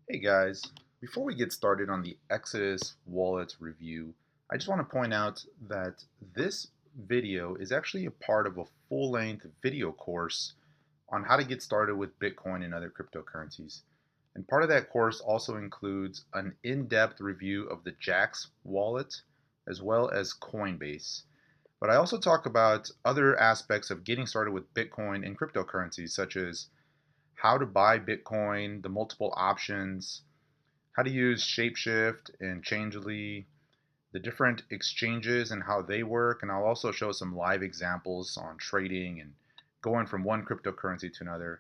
Hey guys, before we get started on the Exodus wallet review, I just want to point out that this video is actually a part of a full-length video course on how to get started with Bitcoin and other cryptocurrencies. And part of that course also includes an in-depth review of the Jax wallet as well as Coinbase. But I also talk about other aspects of getting started with Bitcoin and cryptocurrencies, such as how to buy Bitcoin, the multiple options, how to use Shapeshift and Changelly, the different exchanges and how they work. And I'll also show some live examples on trading and going from one cryptocurrency to another.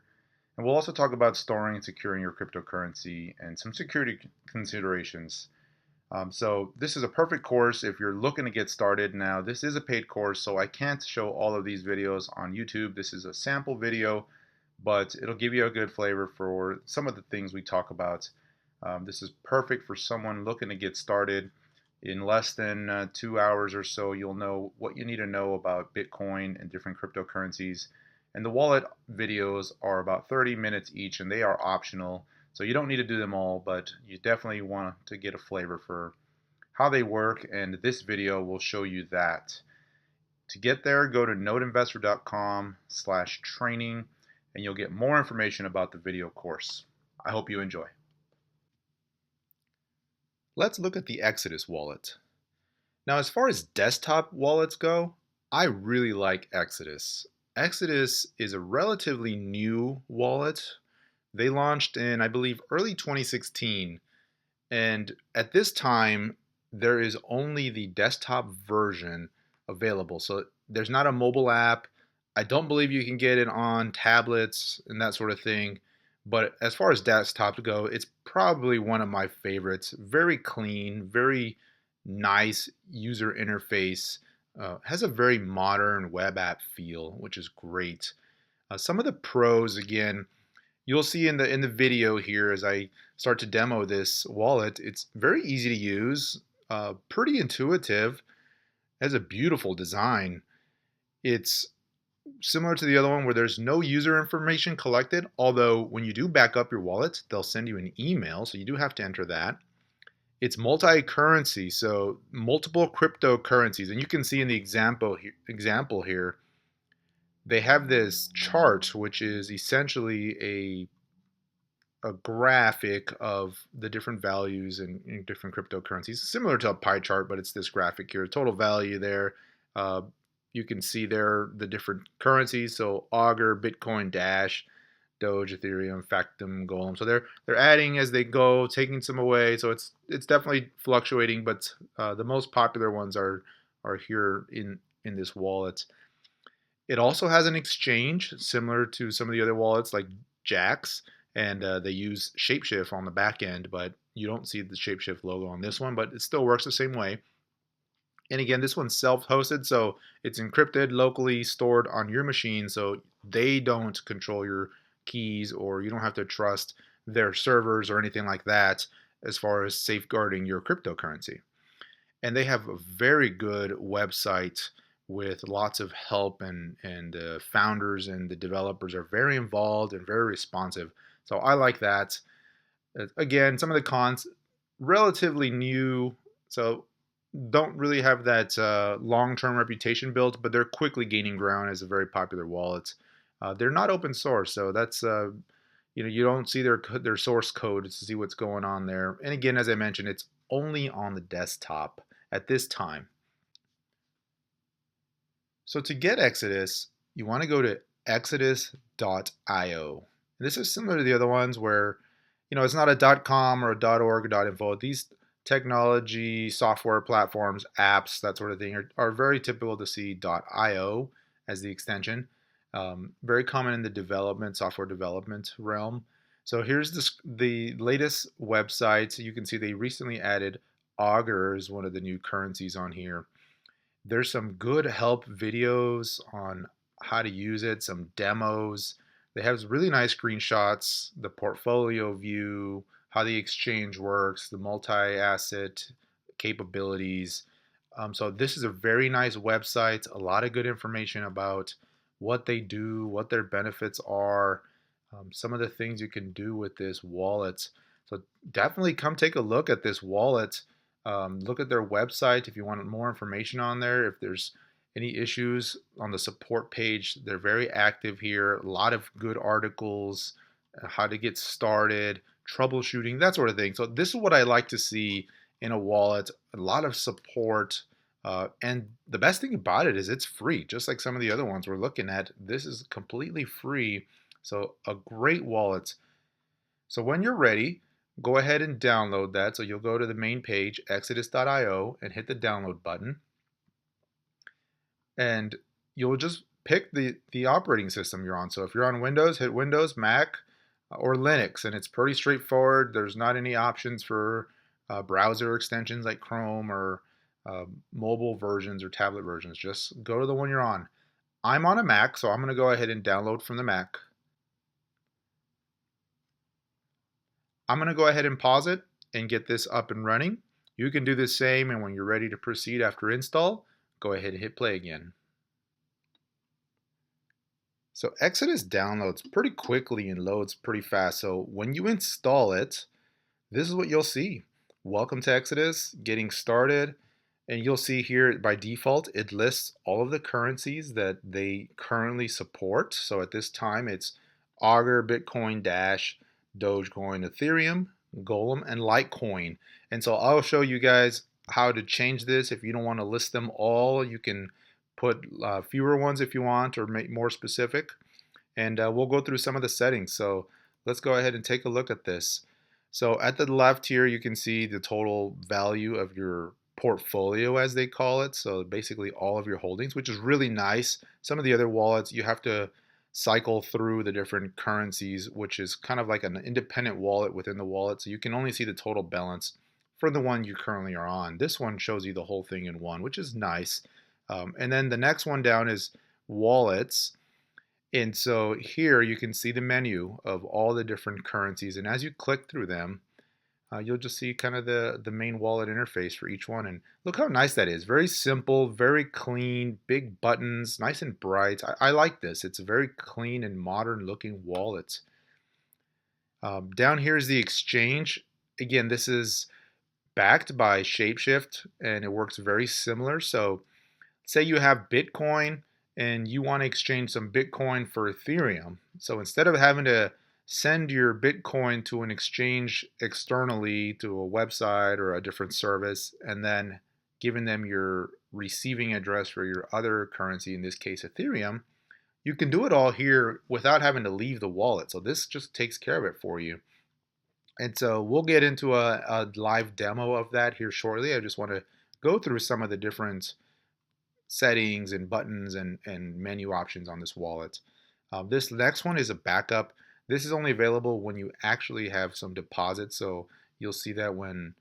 And we'll also talk about storing and securing your cryptocurrency and some security considerations. So this is a perfect course if you're looking to get started. Now, this is a paid course, so I can't show all of these videos on YouTube. This is a sample video, but it'll give you a good flavor for some of the things we talk about. This is perfect for someone looking to get started. In less than 2 hours or so, you'll know what you need to know about Bitcoin and different cryptocurrencies. And the wallet videos are about 30 minutes each, and they are optional. So you don't need to do them all, but you definitely want to get a flavor for how they work, and this video will show you that. To get there, go to noteinvestor.com/training, and you'll get more information about the video course. I hope you enjoy. Let's look at the Exodus wallet. Now, as far as desktop wallets go, I really like Exodus. Exodus is a relatively new wallet. They launched in, I believe, early 2016. And at this time, there is only the desktop version available. So there's not a mobile app. I don't believe you can get it on tablets and that sort of thing. But as far as desktops go, it's probably one of my favorites. Very clean, very nice user interface. Has a very modern web app feel, which is great. Some of the pros, again, you'll see in the video here as I start to demo this wallet. It's very easy to use, pretty intuitive, has a beautiful design. It's similar to the other one where there's no user information collected, although when you do back up your wallet, they'll send you an email, so you do have to enter that. It's multi-currency, so multiple cryptocurrencies, and you can see in the example here, they have this chart, which is essentially a graphic of the different values in different cryptocurrencies, similar to a pie chart, but it's this graphic here. Total value there. Uh, you can see there the different currencies. So Augur, Bitcoin, Dash, Doge, Ethereum, Factum, Golem. So they're adding as they go, taking some away. So it's definitely fluctuating, but the most popular ones are here in this wallet. It also has an exchange similar to some of the other wallets like Jax, and they use Shapeshift on the back end, but you don't see the Shapeshift logo on this one, but it still works the same way. And again, this one's self-hosted, so it's encrypted, locally stored on your machine, so they don't control your keys, or you don't have to trust their servers or anything like that as far as safeguarding your cryptocurrency. And they have a very good website with lots of help, and founders and the developers are very involved and very responsive. So I like that. Again, some of the cons, relatively new, so don't really have that long-term reputation built, but they're quickly gaining ground as a very popular wallet. They're not open source, so that's you don't see their source code to see what's going on there. And again, as I mentioned, it's only on the desktop at this time. So to get Exodus, you want to go to exodus.io. This is similar to the other ones where, it's not a .com or a .org or .info. These technology, software platforms, apps, that sort of thing are very typical to see .io as the extension. Very common in the software development realm. So here's the latest website. You can see they recently added Augur as one of the new currencies on here. There's some good help videos on how to use it, some demos. They have really nice screenshots, the portfolio view, how the exchange works, the multi-asset capabilities. So this is a very nice website, a lot of good information about what they do, what their benefits are, some of the things you can do with this wallet. So definitely come take a look at this wallet. Look at their website if you want more information on there. If there's any issues on the support page, they're very active here. A lot of good articles, how to get started, troubleshooting, that sort of thing. So this is what I like to see in a wallet. A lot of support. And the best thing about it is it's free, just like some of the other ones we're looking at. This is completely free. So a great wallet. So when you're ready, go ahead and download that. So you'll go to the main page, exodus.io, and hit the download button. And you'll just pick the operating system you're on. So if you're on Windows, hit Windows, Mac, or Linux. And it's pretty straightforward. There's not any options for browser extensions like Chrome or mobile versions or tablet versions. Just go to the one you're on. I'm on a Mac, so I'm going to go ahead and download from the Mac. I'm going to go ahead and pause it and get this up and running. You can do the same, and when you're ready to proceed after install, go ahead and hit play again. So Exodus downloads pretty quickly and loads pretty fast. So when you install it, this is what you'll see. Welcome to Exodus, getting started. And you'll see here by default, it lists all of the currencies that they currently support. So at this time, it's Augur, Bitcoin, Dash, Dogecoin, Ethereum, Golem, and Litecoin. And so I'll show you guys how to change this. If you don't want to list them all, you can put fewer ones if you want, or make more specific. And we'll go through some of the settings. So let's go ahead and take a look at this. So at the left here, you can see the total value of your portfolio, as they call it. So basically all of your holdings, which is really nice. Some of the other wallets, you have to cycle through the different currencies, which is kind of like an independent wallet within the wallet. So you can only see the total balance for the one you currently are on. This one shows you the whole thing in one, which is nice. And then the next one down is wallets. And so here you can see the menu of all the different currencies. And as you click through them, you'll just see kind of the main wallet interface for each one. And look how nice that is. Very simple, very clean, big buttons, nice and bright. I like this. It's a very clean and modern looking wallet. Down here is the exchange. Again, this is backed by Shapeshift, and it works very similar. So say you have Bitcoin and you want to exchange some Bitcoin for Ethereum. So instead of having to send your Bitcoin to an exchange externally to a website or a different service, and then giving them your receiving address for your other currency, in this case Ethereum, you can do it all here without having to leave the wallet. So this just takes care of it for you. And so we'll get into a live demo of that here shortly. I just want to go through some of the different settings and buttons and menu options on this wallet. This next one is a backup. This is only available when you actually have some deposits. So you'll see that when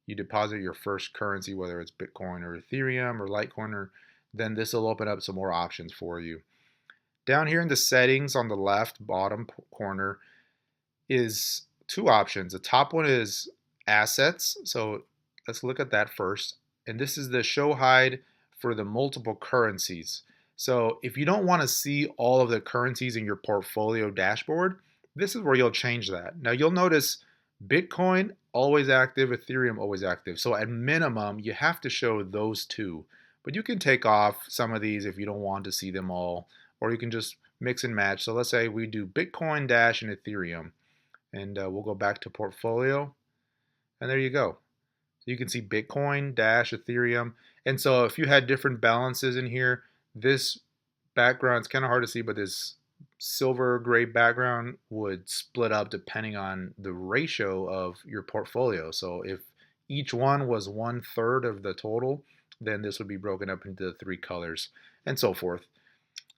you deposit your first currency, whether it's Bitcoin or Ethereum or Litecoin, then this will open up some more options for you. Down here in the settings on the left bottom corner is two options. The top one is assets. So let's look at that first. And this is the show hide for the multiple currencies. So if you don't want to see all of the currencies in your portfolio dashboard, this is where you'll change that. Now you'll notice Bitcoin always active, Ethereum always active. So at minimum, you have to show those two. But you can take off some of these if you don't want to see them all, or you can just mix and match. So let's say we do Bitcoin, Dash, and Ethereum. And we'll go back to portfolio. And there you go. So you can see Bitcoin, Dash, Ethereum. And so if you had different balances in here, this background, it's kind of hard to see, but this silver gray background would split up depending on the ratio of your portfolio. So if each one was 1/3 of the total, then this would be broken up into the three colors and so forth.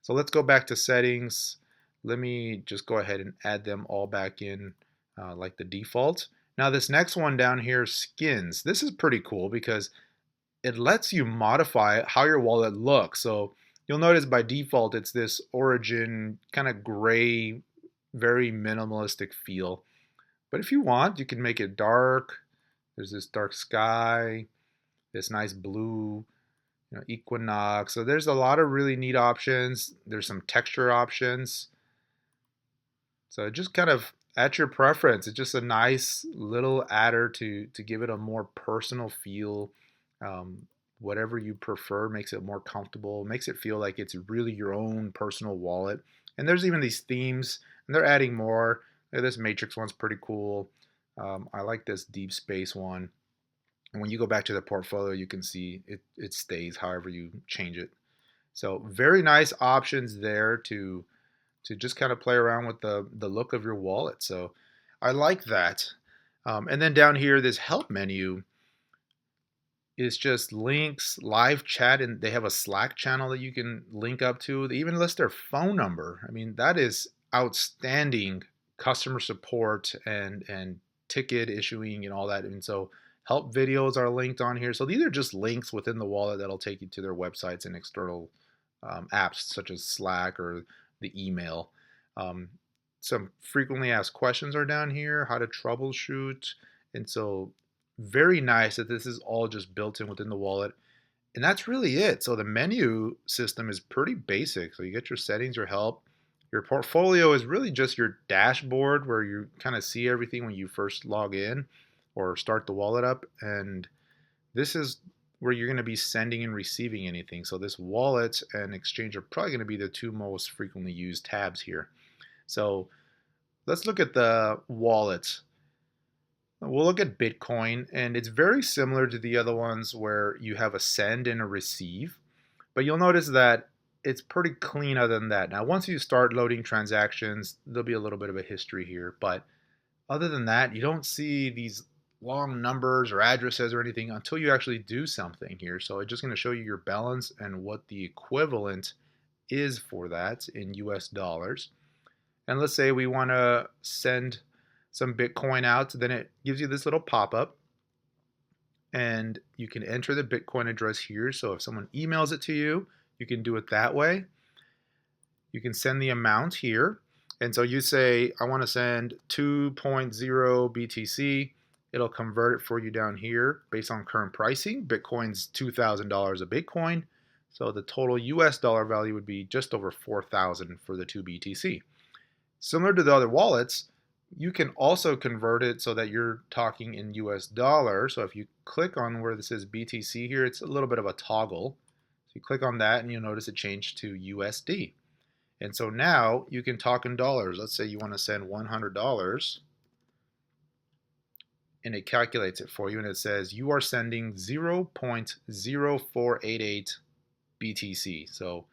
So let's go back to settings. Let me just go ahead and add them all back in like the default. Now this next one down here, skins. This is pretty cool because it lets you modify how your wallet looks. So you'll notice by default it's this origin kind of gray, very minimalistic feel. But if you want, you can make it dark. There's this dark sky, this nice blue, equinox. So there's a lot of really neat options. There's some texture options. So just kind of at your preference. It's just a nice little adder to give it a more personal feel. Um, Whatever you prefer makes it more comfortable, makes it feel like it's really your own personal wallet. And there's even these themes, and they're adding more. This matrix one's pretty cool. I like this deep space one. And when you go back to the portfolio, you can see it stays however you change it. So very nice options there to just kind of play around with the look of your wallet. So I like that. And then down here, this help menu is just links, live chat, and they have a Slack channel that you can link up to. They even list their phone number. I mean, that is outstanding customer support and ticket issuing and all that. And so help videos are linked on here. So these are just links within the wallet that'll take you to their websites and external apps such as Slack or the email. Um, some frequently asked questions are down here, how to troubleshoot. And so very nice that this is all just built in within the wallet. And that's really it. So the menu system is pretty basic. So you get your settings, your help. Your portfolio is really just your dashboard where you kind of see everything when you first log in or start the wallet up. And this is where you're going to be sending and receiving anything. So this wallet and exchange are probably going to be the two most frequently used tabs here. So let's look at the wallet. We'll look at Bitcoin, and it's very similar to the other ones where you have a send and a receive, but you'll notice that it's pretty clean other than that. Now, once you start loading transactions, there'll be a little bit of a history here, but other than that, you don't see these long numbers or addresses or anything until you actually do something here. So it's just going to show you your balance and what the equivalent is for that in US dollars. And let's say we want to send some Bitcoin out, then it gives you this little pop-up and you can enter the Bitcoin address here. So if someone emails it to you, you can do it that way. You can send the amount here. And so you say, I want to send 2.0 BTC. It'll convert it for you down here based on current pricing. Bitcoin's $2,000 a Bitcoin. So the total US dollar value would be just over 4,000 for the 2 BTC. Similar to the other wallets, you can also convert it so that you're talking in US dollars. So if you click on where this says BTC here, it's a little bit of a toggle. So you click on that and you'll notice it changed to USD. And so now you can talk in dollars. Let's say you want to send $100 and it calculates it for you and it says you are sending 0.0488 BTC. So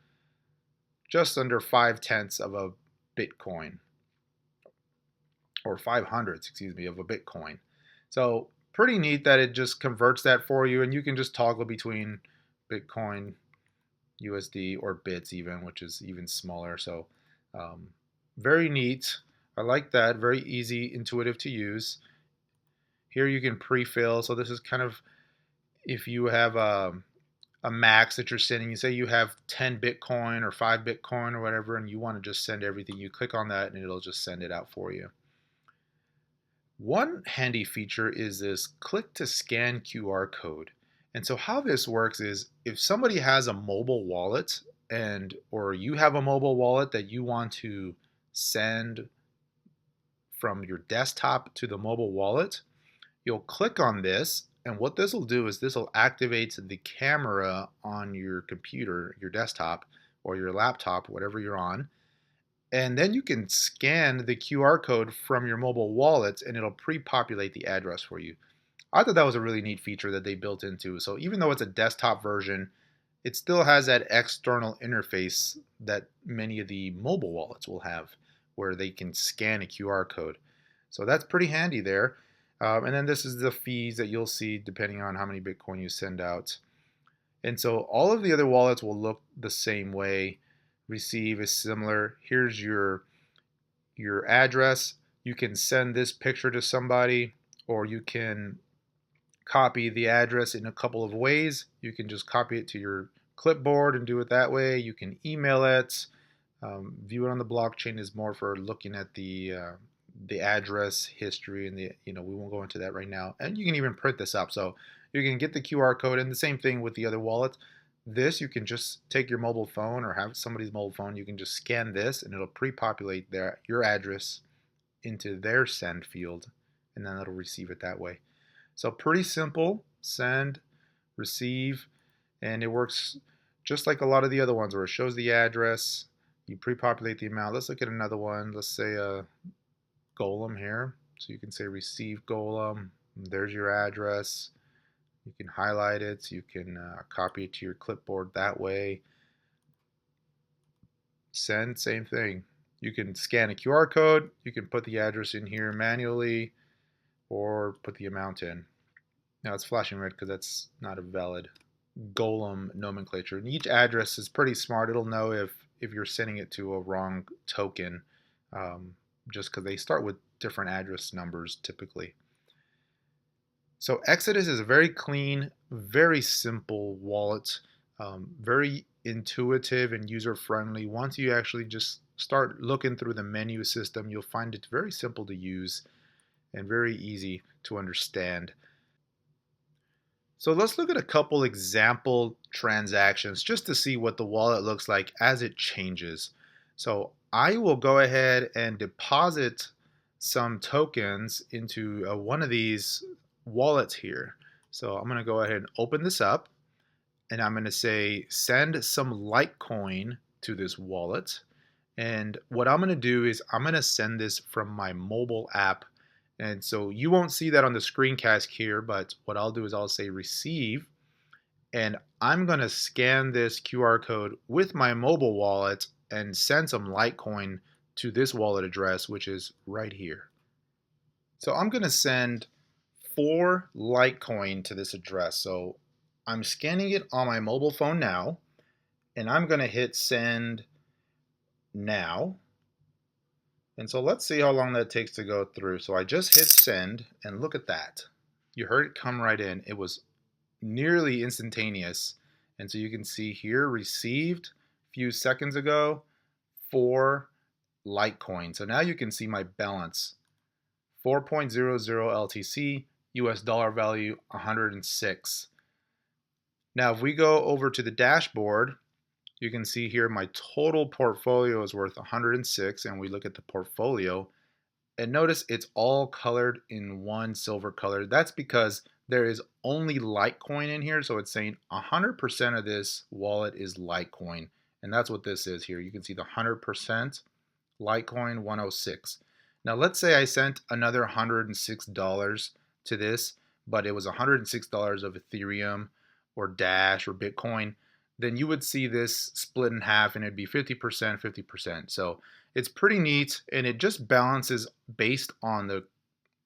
just under 5/10 of a Bitcoin. Or 500s, excuse me, of a Bitcoin. So pretty neat that it just converts that for you, and you can just toggle between Bitcoin, USD, or bits even, which is even smaller. So very neat. I like that. Very easy, intuitive to use. Here you can pre-fill. So this is kind of if you have a max that you're sending. You say you have 10 Bitcoin or 5 Bitcoin or whatever, and you want to just send everything. You click on that, and it'll just send it out for you. One handy feature is this click to scan QR code. And so how this works is if somebody has a mobile wallet or you have a mobile wallet that you want to send from your desktop to the mobile wallet, you'll click on this, and what this will do is this will activate the camera on your computer, your desktop, or your laptop, whatever you're on. And then you can scan the QR code from your mobile wallet and it'll pre-populate the address for you. I thought that was a really neat feature that they built into. So even though it's a desktop version, it still has that external interface that many of the mobile wallets will have where they can scan a QR code. So that's pretty handy there. And then this is the fees that you'll see depending on how many Bitcoin you send out. And so all of the other wallets will look the same way. Receive is similar. Here's your address. You can send this picture to somebody, or you can copy the address in a couple of ways. You can just copy it to your clipboard and do it that way. You can email it. View it on the blockchain is more for looking at the address history and we won't go into that right now. And you can even print this up. So you can get the QR code, and the same thing with the other wallets. This, you can just take your mobile phone or have somebody's mobile phone. You can just scan this, and it'll pre-populate your address into their send field, and then it'll receive it that way. So pretty simple, send, receive, and it works just like a lot of the other ones where it shows the address, you pre-populate the amount. Let's look at another one. Let's say a Golem here. So you can say receive Golem. There's your address. You can highlight it. You can copy it to your clipboard that way. Send, same thing. You can scan a QR code. You can put the address in here manually or put the amount in. Now it's flashing red because that's not a valid Golem nomenclature. And each address is pretty smart. It'll know if you're sending it to a wrong token, just because they start with different address numbers typically. So Exodus is a very clean, very simple wallet, very intuitive and user-friendly. Once you actually just start looking through the menu system, you'll find it very simple to use and very easy to understand. So let's look at a couple example transactions just to see what the wallet looks like as it changes. So I will go ahead and deposit some tokens into one of these wallets here. So I'm going to go ahead and open this up, and I'm going to say send some Litecoin to this wallet. And what I'm going to do is I'm going to send this from my mobile app. And so you won't see that on the screencast here, but what I'll do is I'll say receive, and I'm going to scan this QR code with my mobile wallet and send some Litecoin to this wallet address, which is right here. So I'm going to send 4 Litecoin to this address. So I'm scanning it on my mobile phone now, and I'm going to hit send now. And so let's see how long that takes to go through. So I just hit send, and look at that. You heard it come right in. It was nearly instantaneous. And so you can see here, received a few seconds ago, 4 Litecoin. So now you can see my balance. 4.00 LTC, US dollar value 106. Now if we go over to the dashboard, you can see here my total portfolio is worth 106, and we look at the portfolio, and notice it's all colored in one silver color. That's because there is only Litecoin in here, so it's saying 100% of this wallet is Litecoin, and that's what this is here. You can see the 100% Litecoin 106. Now let's say I sent another $106 to this, but it was $106 of Ethereum or Dash or Bitcoin. Then you would see this split in half, and it'd be 50%, 50%. So it's pretty neat, and it just balances based on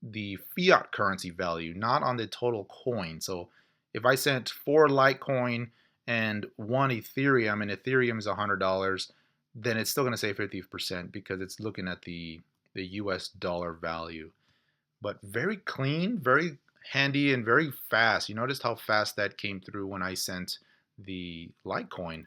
the fiat currency value, not on the total coin. So if I sent 4 Litecoin and 1 Ethereum, and Ethereum is $100, then it's still going to say 50% because it's looking at the US dollar value. But very clean, very handy, and very fast. You noticed how fast that came through when I sent the Litecoin.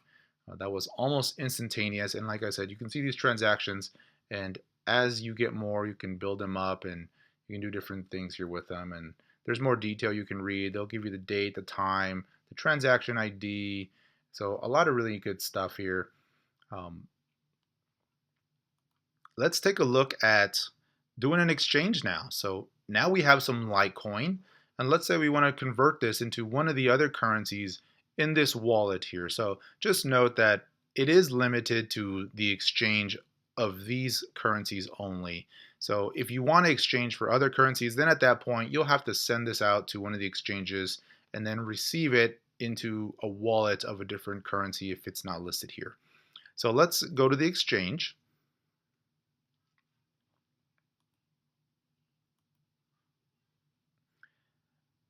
That was almost instantaneous, and like I said, you can see these transactions, and as you get more, you can build them up, and you can do different things here with them, and there's more detail you can read. They'll give you the date, the time, the transaction ID, so a lot of really good stuff here. Let's take a look at doing an exchange now. So now we have some Litecoin, and let's say we want to convert this into one of the other currencies in this wallet here. So just note that it is limited to the exchange of these currencies only. So if you want to exchange for other currencies, then at that point you'll have to send this out to one of the exchanges and then receive it into a wallet of a different currency if it's not listed here. So let's go to the exchange.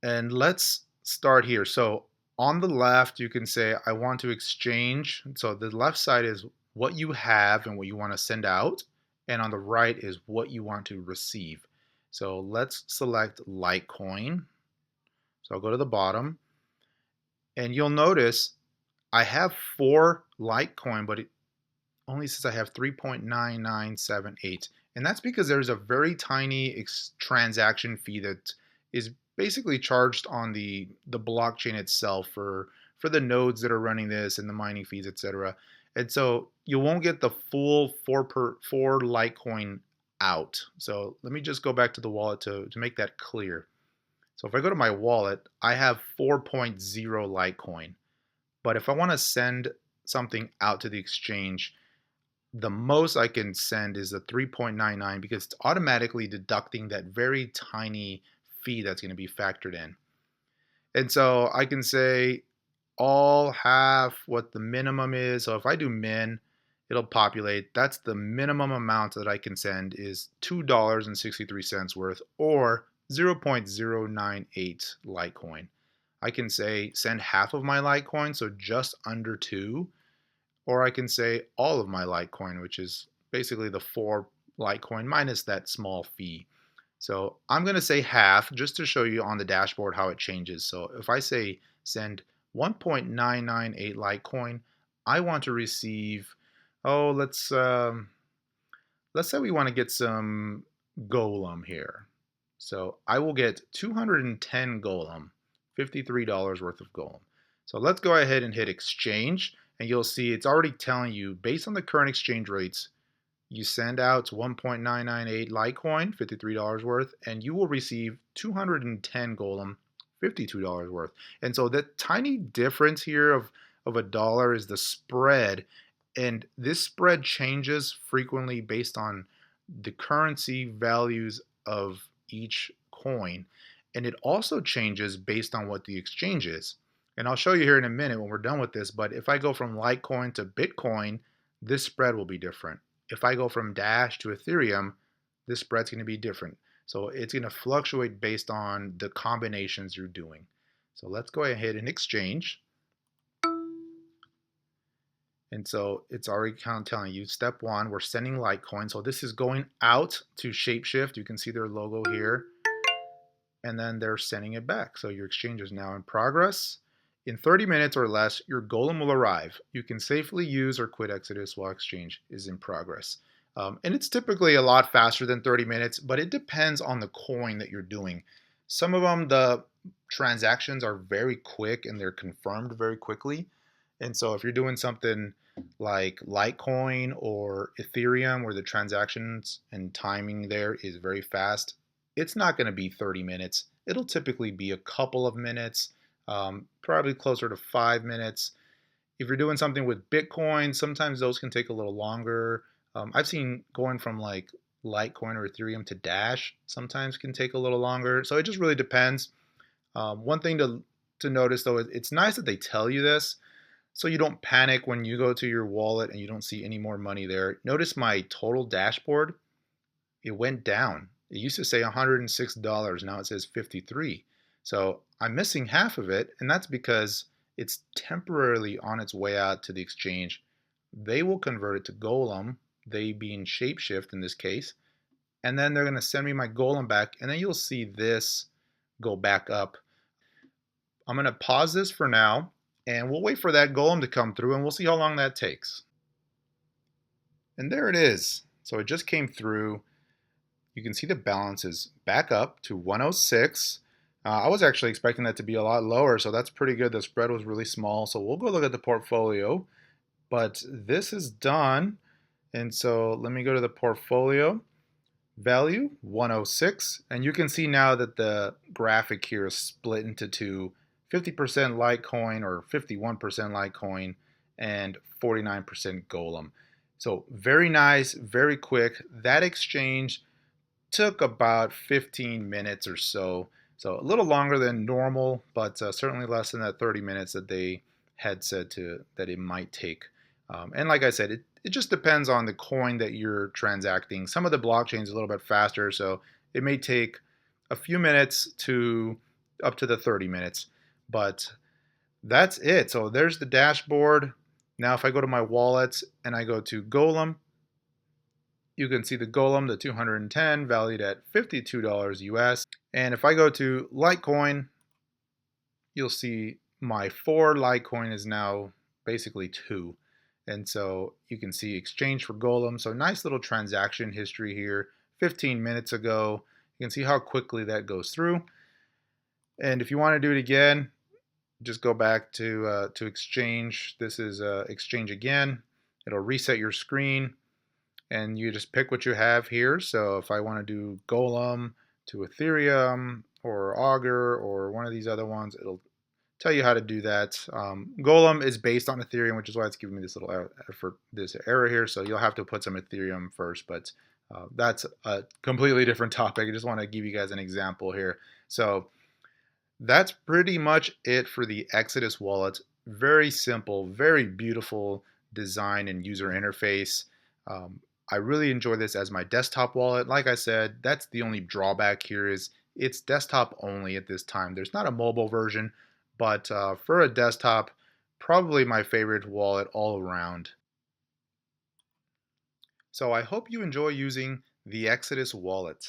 And let's start here. So on the left, you can say, I want to exchange. So the left side is what you have and what you want to send out. And on the right is what you want to receive. So let's select Litecoin. So I'll go to the bottom. And you'll notice I have 4 Litecoin, but it only says I have 3.9978. And that's because there's a very tiny transaction fee that is basically charged on the blockchain itself for the nodes that are running this and the mining fees, etc. And so you won't get the full 4 Litecoin out. So let me just go back to the wallet to make that clear. So if I go to my wallet, I have 4.0 Litecoin. But if I want to send something out to the exchange, the most I can send is a 3.99 because it's automatically deducting that very tiny fee that's going to be factored in. And so I can say all, half, what the minimum is. So if I do min, it'll populate. That's the minimum amount that I can send is $2.63 worth or 0.098 Litecoin. I can say send half of my Litecoin, so just under 2, or I can say all of my Litecoin, which is basically the 4 Litecoin minus that small fee. So I'm going to say half just to show you on the dashboard how it changes. So if I say send 1.998 Litecoin, I want to receive, oh, let's say we want to get some Golem here. So I will get 210 Golem, $53 worth of Golem. So let's go ahead and hit exchange, and you'll see it's already telling you based on the current exchange rates, you send out 1.998 Litecoin, $53 worth, and you will receive 210 Golem, $52 worth. And so that tiny difference here of a dollar is the spread. And this spread changes frequently based on the currency values of each coin. And it also changes based on what the exchange is. And I'll show you here in a minute when we're done with this, but if I go from Litecoin to Bitcoin, this spread will be different. If I go from Dash to Ethereum, this spread's going to be different. So it's going to fluctuate based on the combinations you're doing. So let's go ahead and exchange. And so it's already kind of telling you, step 1, we're sending Litecoin. So this is going out to Shapeshift. You can see their logo here. And then they're sending it back. So your exchange is now in progress. In 30 minutes or less, your Golem will arrive. You can safely use or quit Exodus while exchange is in progress. And it's typically a lot faster than 30 minutes, but it depends on the coin that you're doing. Some of them, the transactions are very quick and they're confirmed very quickly. And so if you're doing something like Litecoin or Ethereum where the transactions and timing there is very fast, it's not going to be 30 minutes. It'll typically be a couple of minutes, probably closer to 5 minutes. If you're doing something with Bitcoin, sometimes those can take a little longer. I've seen going from like Litecoin or Ethereum to Dash sometimes can take a little longer. So it just really depends. One thing to notice though, is it's nice that they tell you this so you don't panic when you go to your wallet and you don't see any more money there. Notice my total dashboard, it went down. It used to say $106, now it says 53. So I'm missing half of it, and that's because it's temporarily on its way out to the exchange. They will convert it to Golem, they being Shapeshift in this case, and then they're going to send me my Golem back, and then you'll see this go back up. I'm going to pause this for now, and we'll wait for that Golem to come through, and we'll see how long that takes. And there it is. So it just came through. You can see the balance is back up to 106. I was actually expecting that to be a lot lower, so that's pretty good. The spread was really small. So we'll go look at the portfolio. But this is done. And so let me go to the portfolio. Value 106. And you can see now that the graphic here is split into two. 50% Litecoin or 51% Litecoin and 49% Golem. So very nice, very quick. That exchange took about 15 minutes or so. So a little longer than normal, but certainly less than that 30 minutes that they had said that it might take. And like I said, it just depends on the coin that you're transacting. Some of the blockchains are a little bit faster, so it may take a few minutes to up to the 30 minutes. But that's it. So there's the dashboard. Now if I go to my wallets and I go to Golem, you can see the Golem, the 210, valued at $52 US. And if I go to Litecoin, you'll see my 4 Litecoin is now basically 2. And so you can see exchange for Golem. So nice little transaction history here. 15 minutes ago. You can see how quickly that goes through. And if you want to do it again, just go back to exchange. This is exchange again. It'll reset your screen. and you just pick what you have here. So if I want to do Golem to Ethereum or Augur or one of these other ones, it'll tell you how to do that. Golem is based on Ethereum, which is why it's giving me this little this error here. So you'll have to put some Ethereum first, but that's a completely different topic. I just want to give you guys an example here. So that's pretty much it for the Exodus wallet. Very simple, very beautiful design and user interface. Um, I really enjoy this as my desktop wallet. Like I said, that's the only drawback here is it's desktop only at this time. There's not a mobile version, but for a desktop, probably my favorite wallet all around. So I hope you enjoy using the Exodus wallet.